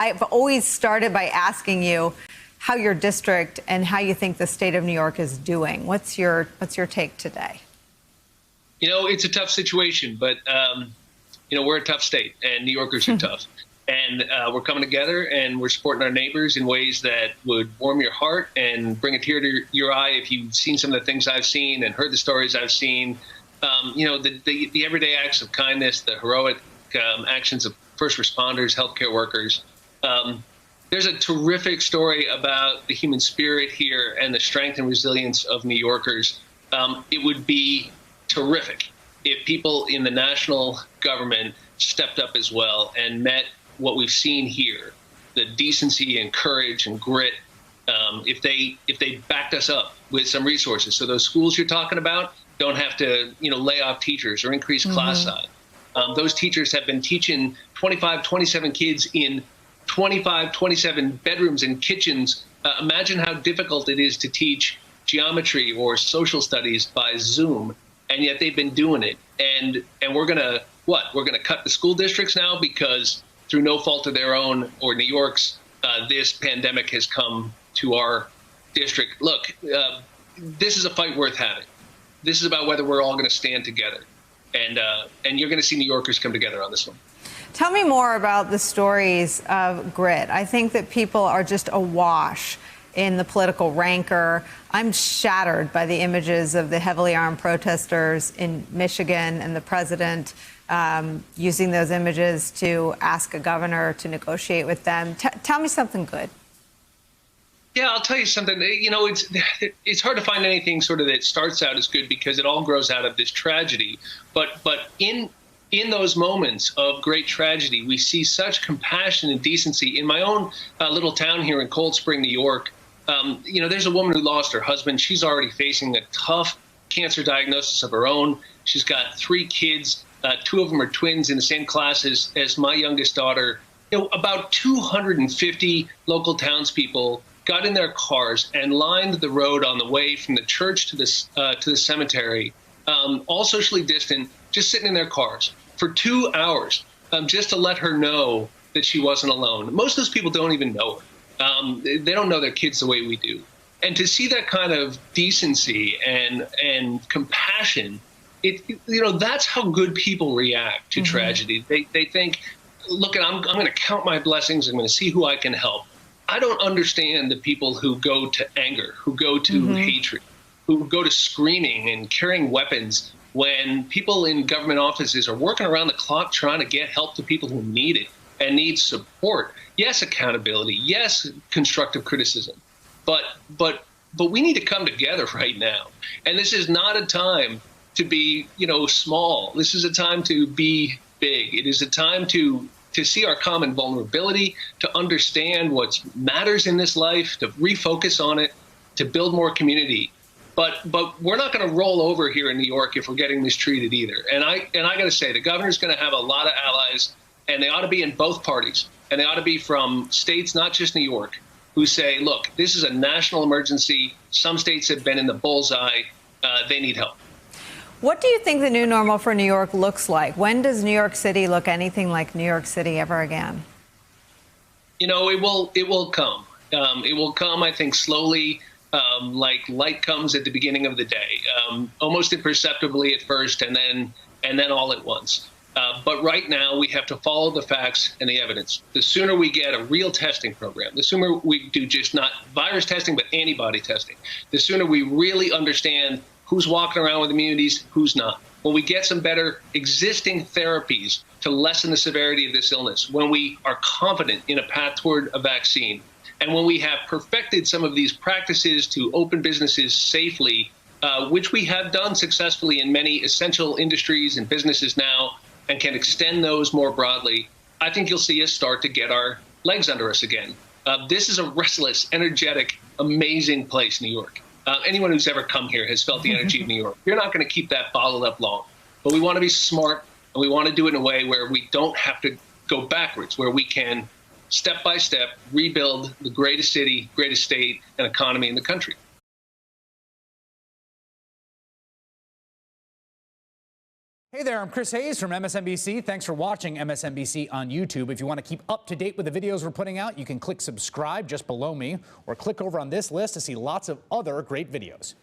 I've always started by asking you how your district and how you think the state of New York is doing. What's your take today? You know, it's a tough situation, but, we're a tough state and New Yorkers are tough. And we're coming together and we're supporting our neighbors in ways that would warm your heart and bring a tear to your eye if you've seen some of the things I've seen and heard the stories I've seen. The everyday acts of kindness, the heroic actions of first responders, healthcare workers. There's a terrific story about the human spirit here and the strength and resilience of New Yorkers. It would be terrific if people in the national government stepped up as well and met what we've seen here, the decency and courage and grit, if they backed us up with some resources. So those schools you're talking about don't have to, lay off teachers or increase class size. Those teachers have been teaching 25, 27 kids in 25, 27 bedrooms and kitchens. Imagine how difficult it is to teach geometry or social studies by Zoom, and yet they've been doing it. And we're gonna We're gonna cut the school districts now because through no fault of their own or New York's, this pandemic has come to our district. Look, this is a fight worth having. This is about whether we're all going to stand together, and you're going to see New Yorkers come together on this one. Tell me more about the stories of grit. I think that people are just awash in the political rancor. I'm shattered by the images of the heavily armed protesters in Michigan and the president using those images to ask a governor to negotiate with them. Tell me something good. Yeah, I'll tell you something. It's hard to find anything sort of that starts out as good because it all grows out of this tragedy. But in those moments of great tragedy, we see such compassion and decency. In my own little town here in Cold Spring, New York, there's a woman who lost her husband. She's already facing a tough cancer diagnosis of her own. She's got 3 kids. 2 of them are twins in the same class as my youngest daughter. About 250 local townspeople got in their cars and lined the road on the way from the church to the cemetery, all socially distant, just sitting in their cars for 2 hours, just to let her know that she wasn't alone. Most of those people don't even know her. They don't know their kids the way we do. And to see that kind of decency and compassion, that's how good people react to tragedy. They think, look, I'm going to count my blessings. I'm going to see who I can help. I don't understand the people who go to anger, who go to hatred, who go to screaming and carrying weapons when people in government offices are working around the clock trying to get help to people who need it and need support. Yes, accountability. Yes, constructive criticism. But we need to come together right now. And this is not a time to be, small. This is a time to be big. It is a time to see our common vulnerability, to understand what matters in this life, to refocus on it, to build more community. But we're not going to roll over here in New York if we're getting mistreated either. And I got to say, the governor's going to have a lot of allies, and they ought to be in both parties. And they ought to be from states, not just New York, who say, look, this is a national emergency. Some states have been in the bullseye. They need help. What do you think the new normal for New York looks like? When does New York City look anything like New York City ever again? It will come. It will come, I think, slowly, like light comes at the beginning of the day, almost imperceptibly at first, and then all at once. But right now, we have to follow the facts and the evidence. The sooner we get a real testing program, the sooner we do just not virus testing, but antibody testing, the sooner we really understand who's walking around with immunities, who's not. When we get some better existing therapies to lessen the severity of this illness, when we are confident in a path toward a vaccine, and when we have perfected some of these practices to open businesses safely, which we have done successfully in many essential industries and businesses now, and can extend those more broadly, I think you'll see us start to get our legs under us again. This is a restless, energetic, amazing place, New York. Anyone who's ever come here has felt the energy of New York. You're not going to keep that bottled up long. But we want to be smart, and we want to do it in a way where we don't have to go backwards, where we can, step by step, rebuild the greatest city, greatest state, and economy in the country. Hey there, I'm Chris Hayes from MSNBC. Thanks for watching MSNBC on YouTube. If you want to keep up to date with the videos we're putting out, you can click subscribe just below me or click over on this list to see lots of other great videos.